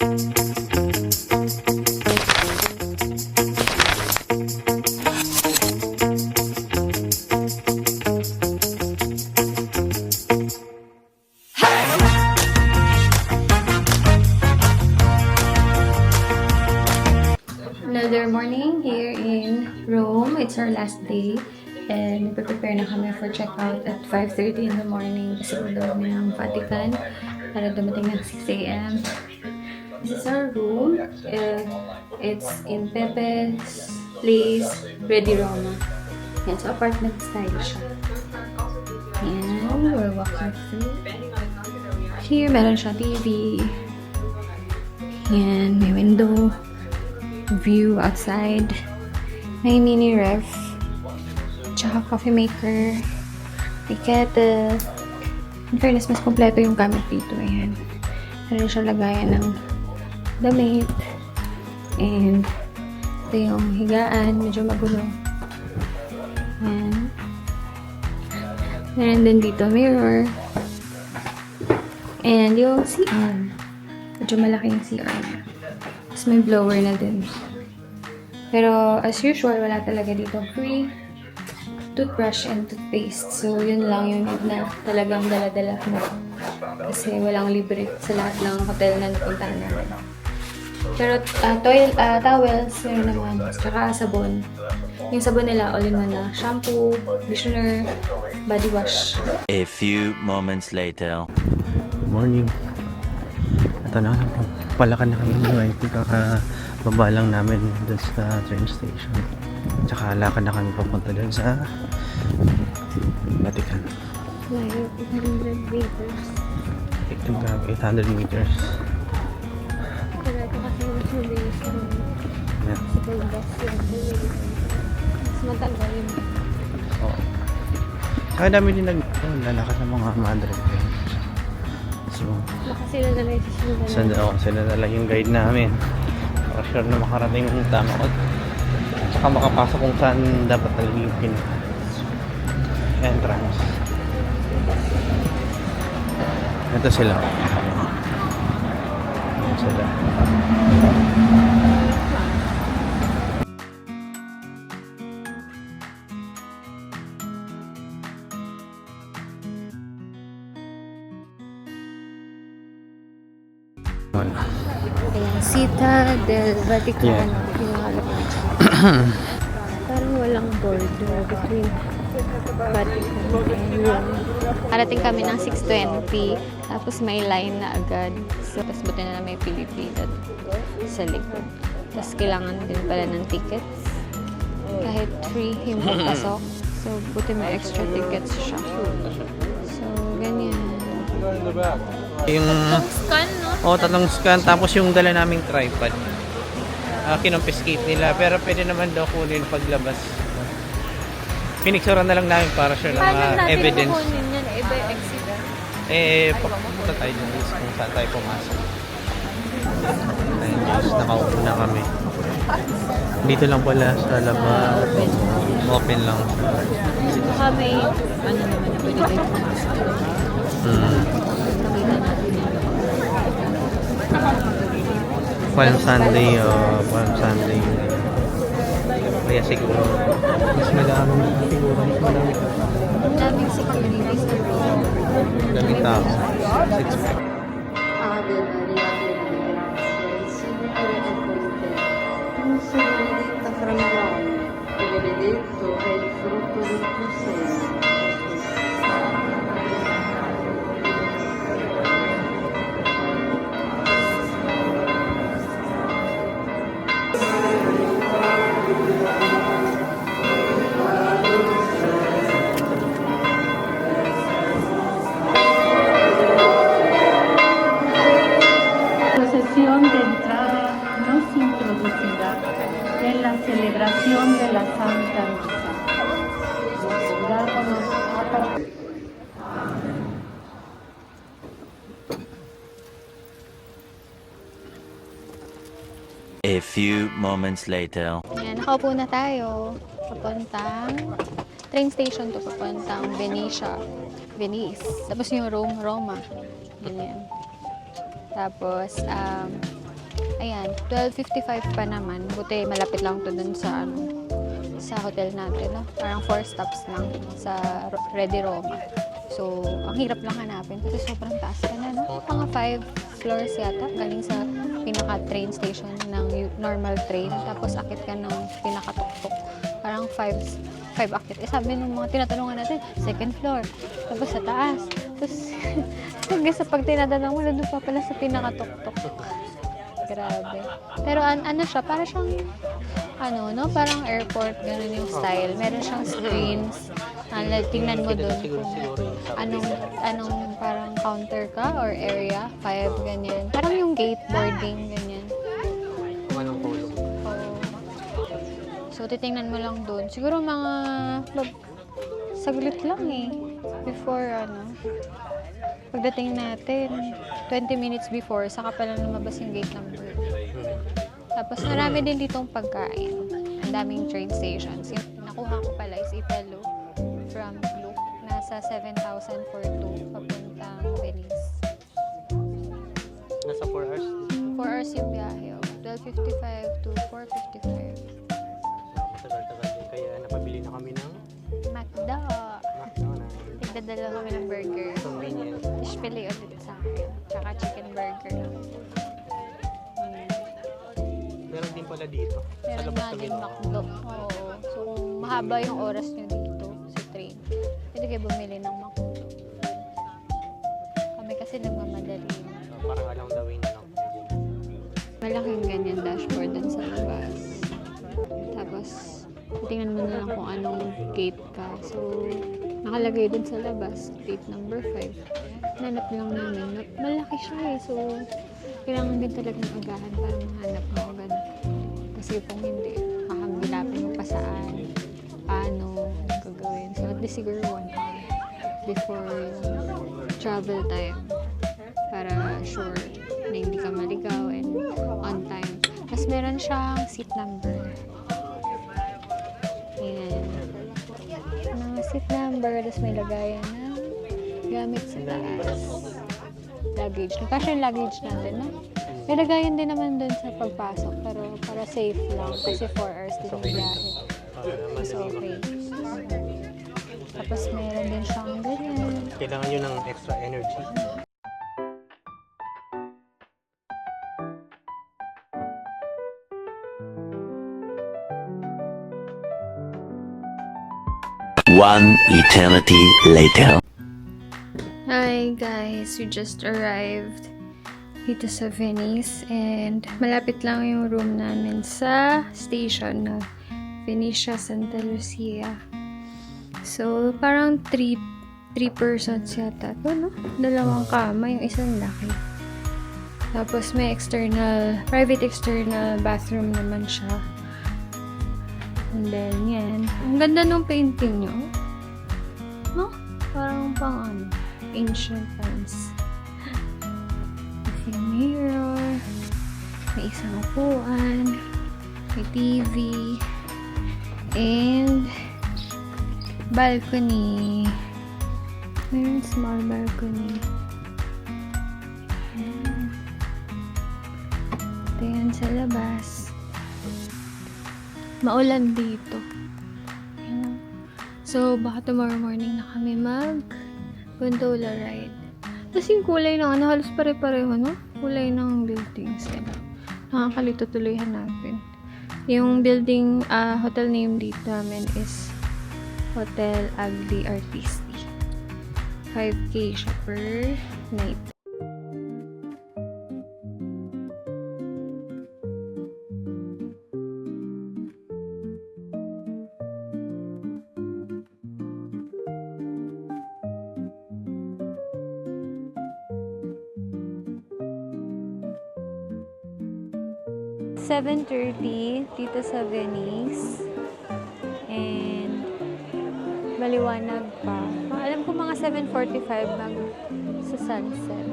Another morning here in Rome. It's our last day. And prepare na kami for checkout at 5:30 in the morning kasi daw kami ng Vatican para dumating ng 6 a.m. This is our room. It's in Pepe's Place, Ready Roma. Yan, so apartment style siya. And we're walking through. Here, meron siya TV. Yan, may window. View outside. May mini ref. Tsaka coffee maker. May kettle. In fairness, mas kompleto yung gamit dito. Ayan. Meron siya lagayan ng damit. And ito yung higaan. Medyo magulo. Ayan. Meron din dito mirror. And yung CR. Medyo malaki yung CR niya. Tapos may blower na din. Pero as usual, wala talaga dito free toothbrush and toothpaste. So, yun lang yung need na talagang dala-dala mo. Kasi walang libre sa lahat ng hotel na napuntahan namin. Pero towels, yun naman. Tsaka sabon. Yung sabon nila, all-in-one na. Shampoo, conditioner, body wash. A few moments later. Morning. Ito na, palakan na kami ng IT. Kakababa lang namin dun sa train station. Tsaka lakad na kami papunta dun sa Vatican. Like 800 meters. 800 meters. Pero ito kasi mas mabilis yung Yeah. bicycle bus yun. Mas matagal yun. Oo. Tsaka dami din naglalakad ng mga Madre. So, Baka sila na lang sila na yung guide namin. Para sure na makarating yung tama ko. Tsaka makapasok kung saan dapat talaga yung entrance. Ito sila. Ito sila. Ayan, Città del Vaticano. Yeah. Yung halaman. Parang walang border between Vatican and Rome. Parating kami ng 6:20. Tapos may line na agad. So, tapos buti na may pili-pili sa likod. Tapos kailangan din pala ng tickets. Kahit free yung pagpasok. So, buti may extra tickets siya. So, ganyan. Yung Scan, no? tatlong scan. Tapos yung dala naming tripod. Kinumpiskate nila. Pero pwede naman daw kunin paglabas. Piniksura na lang namin para sure na evidence. Paano natin kukunin yan? Iba exit? Pupunta tayo dun kung saan tayo pumasok. Nakaupo na kami. Dito lang pala sa labas. Open lang. Baka may, ano naman na pwede tayo pumasok. Pakita natin yan. Palm Sunday, Palm Sunday. Kaya siguro, mas madami siguro, mas madami. Ang daming security sa room. Daming tao. 6 Ave Maria, piena di grazia, il Signore è con te. Tu sei benedetta fra le donne, e benedetto è il frutto del tuo seno, Gesù. Procesión de entrada nos introducirá en la celebración de la Santa Misa. Pongámonos a partir. A few moments later. Ayan, nakaupo na tayo. Papuntang train station to, papuntang Venice. Tapos yung Roma. Ganyan. Tapos, Ayan, 12:55 pa naman. Buti malapit lang to dun sa sa hotel natin, no? Parang 4 stops lang sa Ready Roma. So, ang hirap lang hanapin kasi sobrang taas ka na, no? Mga 5 floors yata, galing sa pinaka-train station ng normal train. Tapos akit ka ng pinaka-tuktok. Parang 5 akit. Eh, sabi ng mga tinatanungan natin, second floor. Tapos sa taas. Tapos, hanggang sa pag tinatanong mo, nandun pa pala sa pinaka-tuktok. Grabe. Pero ano siya, parang siyang, no? Parang airport, ganun yung style. Meron siyang screens. Tingnan mo dun kung anong parang counter ka or area, 5, ganyan. Parang yung gate boarding, ganyan. Kung anong kulong. Oo. So, titingnan mo lang dun. Siguro mga saglit lang eh. Before, pagdating natin, 20 minutes before, saka pa lang lumabas yung gate number. Tapos marami din ditong pagkain. Ang daming train stations. Yung nakuha ko pala is Ipelo from Globe. Nasa 7,000 for 2 papuntang Venice. Nasa 4 hours. 4 hours yung biyahe. 12:55 to 4:55. Matagal-tagal din. Kaya napabili na kami ng McDo. McDonald's. Nagdadala kami ng burger. Convenient. Fish fillet ulit sa akin. Tsaka chicken burger. Meron din pala dito. Sa Meron labas nga kami din na. McDo. Oo. So, kung mahaba yung oras nyo dito sa train, pwede kayo bumili ng McDo. Kami kasi nagmamadali. Parang along the way na lang. Malaking ganyan dashboard dun sa labas. Tapos, tingnan mo na lang kung anong gate ka. So, nakalagay dun sa labas, gate number 5. Nanap lang namin. Malaki siya eh. So, kailangan din talagang agahan para mahanap mo agad. Kasi kung hindi, kakagilapin mo pa saan, paano gagawin. So, at least siguro 1 hour before yung travel time para sure na hindi ka maligaw and on time. Mas meron siyang seat number. Ayan. Mga seat number, tapos may lagayan na gamit sa taas. Luggage. Kasi yung luggage natin, no? May lagayan din naman dun sa pagpasok, pero para safe lang. Kasi 4 hours din yung biyahe. Mas okay. Tapos meron din siyang ganyan. Kailangan nyo ng extra energy. One eternity later. Hi guys, we just arrived dito sa Venice and malapit lang yung room namin sa station na Venetia Santa Lucia. So, parang 3 persons yata to, no? 2 kama, yung isang laki. Tapos may private external bathroom naman siya. And then, yan. Ang ganda nung painting nyo. No? Parang pang ancient times. May mirror. May isang upuan. May TV. And balcony. Mayroon small balcony. Ayan. Ito yan sa labas. Maulan dito. Ayan. So, baka tomorrow morning na kami gondola ride. Tapos yung kulay ng halos pare-pareho, no? Kulay ng buildings. Nakakalito tuloy hanapin. Yung building, hotel name dito namin is Hotel Agli Artisti. 5K siya per night. $7:30 dito sa Venice. And maliwanag pa. Alam ko mga 7:45 sa sunset.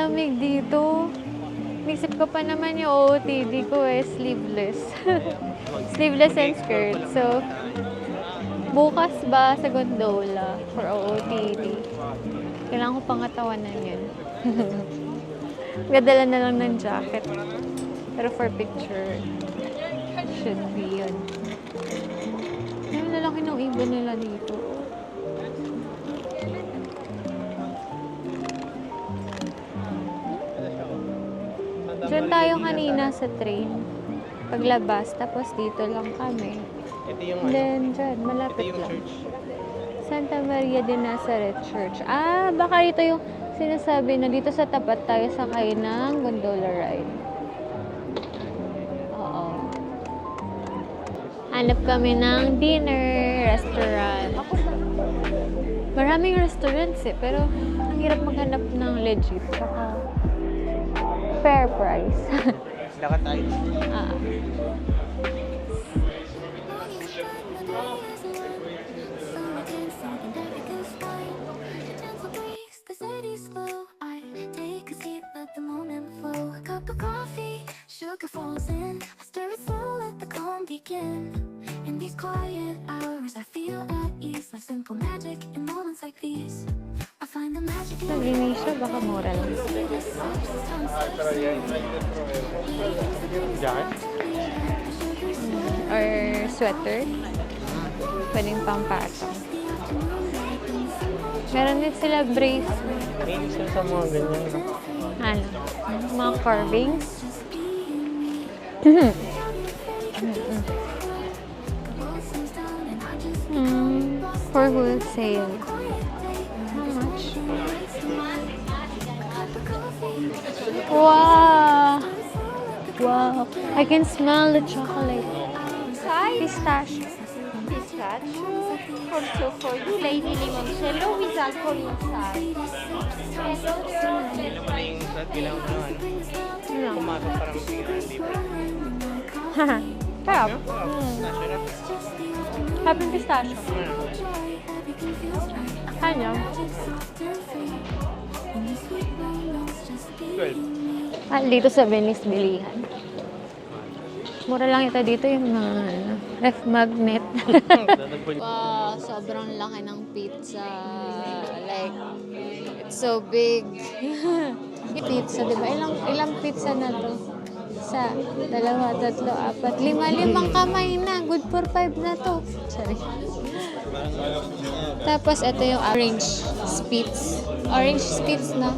lamig dito. Naisip ko pa naman yung OOTD ko sleeveless. Sleeveless and skirt. So, bukas ba sa gondola for OOTD? Kailangan ko pang katawanan yun. Gadala na lang ng jacket. Pero for picture, should be yun. Ay, lalaki ng ibon nila dito. Diyan tayo kanina sa train. Paglabas, tapos dito lang kami. Ito yung Then, dyan, malapit lang. Santa Maria de Nazareth Church. Ah, baka ito yung sinasabi na dito sa tapat tayo sakay ng gondola ride. Oo. Hanap kami ng dinner restaurant. Maraming restaurants pero ang hirap maghanap ng legit. Saka fair price. Lakad tayo. Ah. Sugar falls in, I stir it slow, let the calm begin. In these quiet hours, I feel at ease. Like simple magic in moments like these. I find the magic Sa Indonesia, baka mura lang. Jacket? Or sweater. Pwedeng pampatong. Meron din sila brace. Nainis lang sa mga ganyan. Ano? Mga carvings. For wholesale. How much? Wow! Wow! I can smell the chocolate. Pistachio. Pistachio, also for you, Lady Limoncello with alcohol inside. Hello, Hindi naman na yung sa kailangan mo na Ano? pumasok para mabigyan ng libre. Sarap. National. Happy pistachio. Kanya. 12. Dito sa Venice bilihan. Mura lang ito dito yung mga ref magnet. Wow, sobrang laki ng pizza. Like, it's so big. Yung pizza, di ba? Ilang pizza na to? Isa, dalawa, tatlo, apat, limang kamay na. Good for 5 na to. Sorry. Tapos, ito yung orange spitz. Orange spitz na.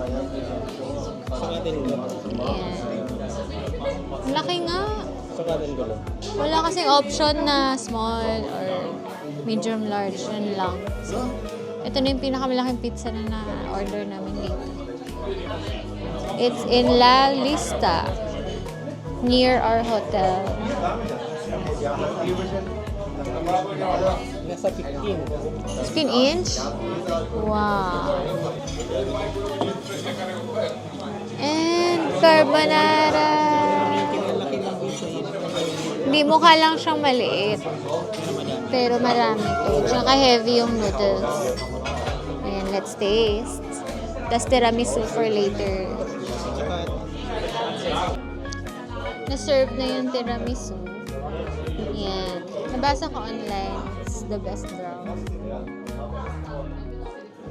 Ayan. Laki nga. Wala kasing option na small or medium large. Yun lang. So, ito na yung pinakamalaking pizza na na-order namin dito. It's in La Lista, near our hotel. Nasa 15. 15 inch? Wow. And carbonara. Hindi, mukha lang siyang maliit. Pero marami to. Tsaka heavy yung noodles. Ayan, let's taste. Tapos tiramisu for later. Na-serve na yung tiramisu. Ayan. Nabasa ko online. It's the best daw.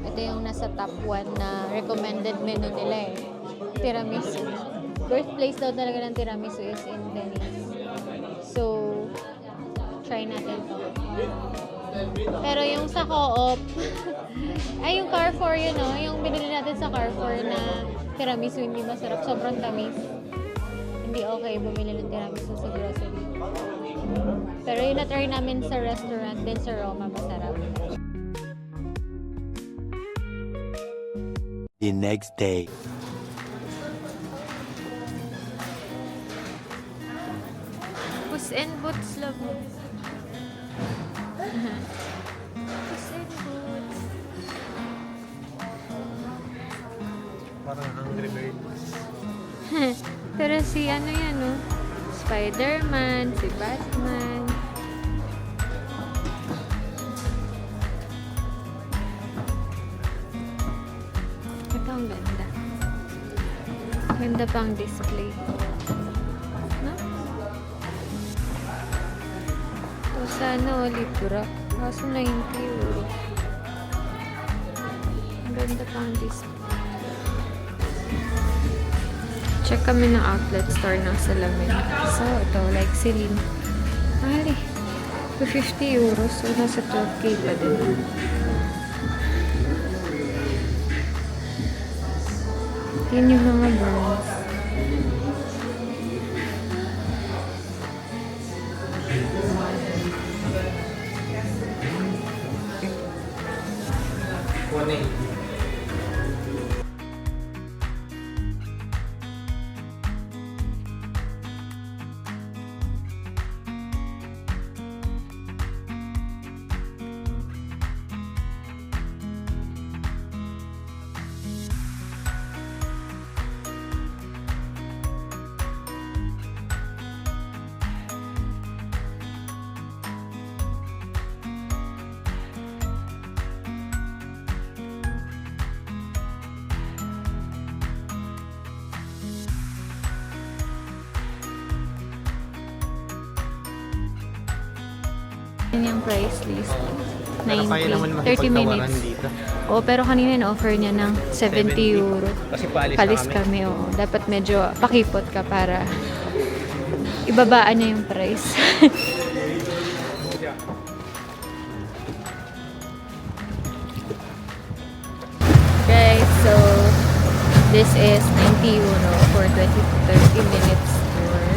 Ito yung nasa top 1 na recommended menu nila eh. Tiramisu. Birthplace daw talaga ng tiramisu is in Venice. So, try natin to. Pero yung sa Co-op, ay yung Carrefour yun, no? Yung binili natin sa Carrefour na tiramisu hindi masarap. Sobrang tamis. Hindi okay bumili ng tiramisu sa grocery. Pero yung na-try namin sa restaurant din sa Roma, masarap. The next day. Puss in Boots lang. Puss in Boots. Parang Angry Birds. Pero si ano yan, no? Spider-Man, si Batman. Ito ang ganda. Ganda pang display. No? Ito sana libra. Kaso 90 euro. Ang ganda pang display. Check kami ng outlet store ng salamin. So, ito, like Celine. Mahal eh. 250 euros. So, nasa 12k pa din. Yan yung mga brands. Yan yung price list. 90. 30 minutes. Dito. Oo, pero kanina na-offer niya ng 70 euro. Kasi paalis Kalis na kami. kami, oo. Dapat medyo pakipot ka para ibabaan niya yung price. Guys, so this is 90 euro for 20 to 30 minutes tour.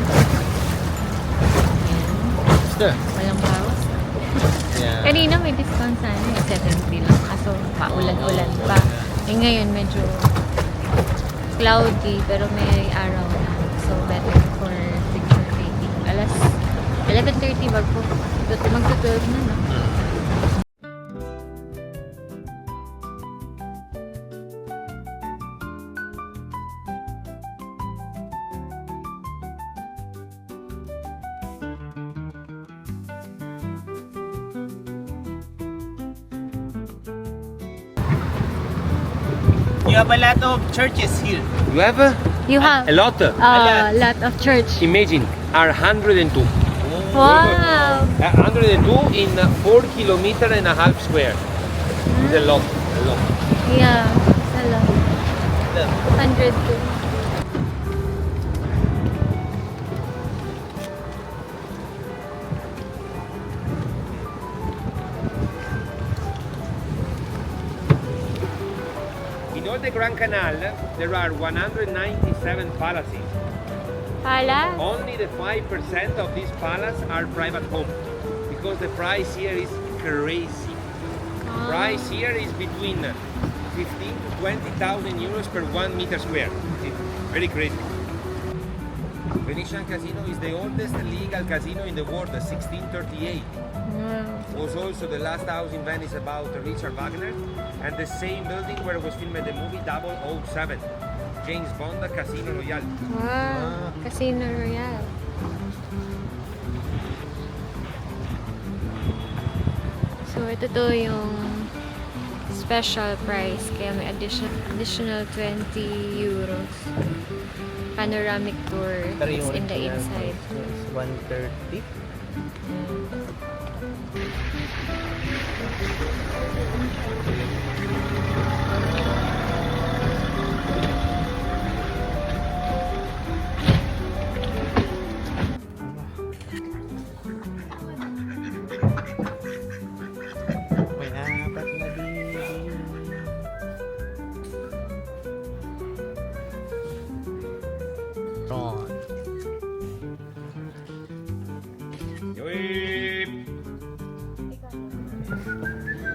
Ayan. Walang bawas. Yeah. Kanina may discount sana eh, 70 lang. Kaso paulan-ulan pa. Eh ngayon medyo cloudy pero may araw na. So better for picture taking. 11:30 magto-12 na, no? You have a lot of churches here. You have You have a lot. a lot of church. Imagine, are 102. Wow! 102 in 4 kilometer and a half square. It's a lot, a lot. Yeah, a lot. 102. In all the Grand Canal, there are 197 palaces. Pala? Only the 5% of these palaces are private home, because the price here is crazy. Price here is between 15 to 20,000 euros per 1 meter square. It's very crazy. Venetian Casino is the oldest legal casino in the world, 1638. Was also the last house in Venice about Richard Wagner, and the same building where was filmed the movie 007, James Bond Casino Royale. Wow, Casino Royale. So, ito to yung special price. Kaya may additional 20 euros. Panoramic tour. It's in the inside. 130. May apat na din. Ron.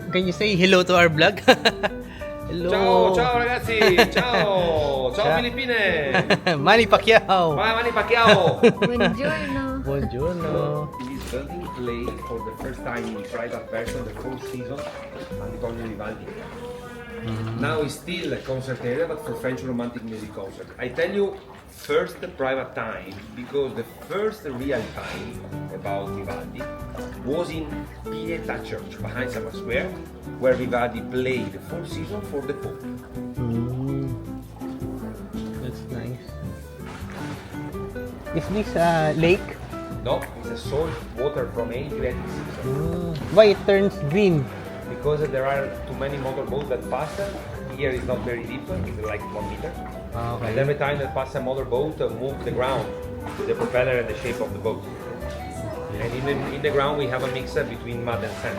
Can you say hello to our vlog? Hello. Ciao, ciao ragazzi, ciao, ciao Ciao. Filippine. Manny Pacquiao. Manny Pacquiao. Buongiorno. Buongiorno. This building played for the first time in private version the full season Antonio Vivaldi. Now it's still a concert area, but for French romantic music concert. I tell you, first private time, because the first real time about Vivaldi was in Pieta Church behind Summer Square, where Vivaldi played the full season for the Pope. That's nice. Is this a lake? No, it's a salt water from Adriatic Sea. Why it turns green? Because there are too many motorboats that pass. Here is not very deep, it's like 1 meter. And every time that pass a motorboat, move the ground, the propeller and the shape of the boat. And in the ground we have a mixer between mud and sand.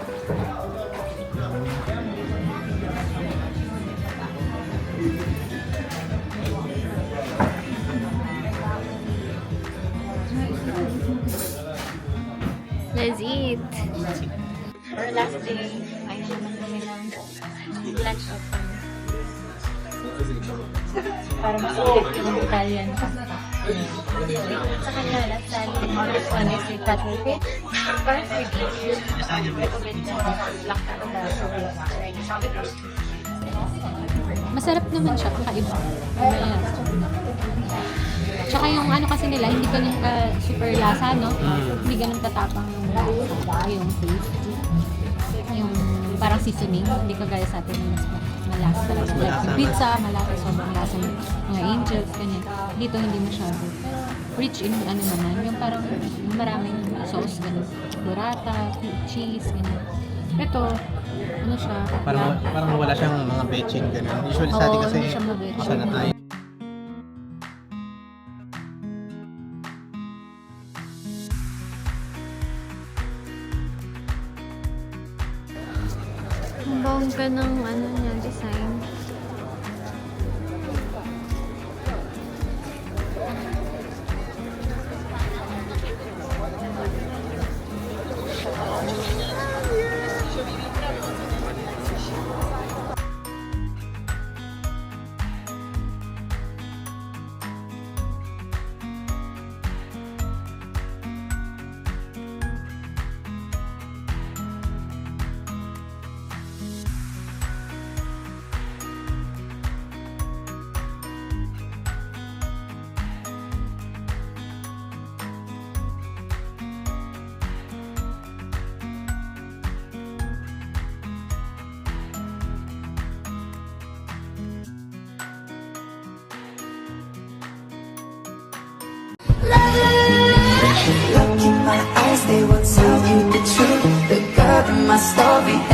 Let's eat. Our last day, ay naman kami ng lunch out kami. Para masulit yung Italian pasta. Sa kanya, last time, first one is with cuttlefish. First with fish. Recommend ko na black pepper. Masarap naman siya, kakaiba. Tsaka yung ano kasi nila, hindi ganun super lasa, no? Hindi ganun tatapang yung taste. Yung parang seasoning, hindi kagaya sa atin yung mas malasa talaga. Like yung pizza, malasa, sobrang lasa ng mga angels, ganyan. Dito hindi masyado. Pero rich in ano naman, yung parang maraming sauce, ganun. Burrata, cheese, ganyan. Ito, ano siya? Parang wala siyang mga betching ganun. Usually sa atin kasi hindi siya mabetching. sana tayo. Ang bongga ng ano niya, design. Look in my eyes, they will tell you the truth. Look up in my story.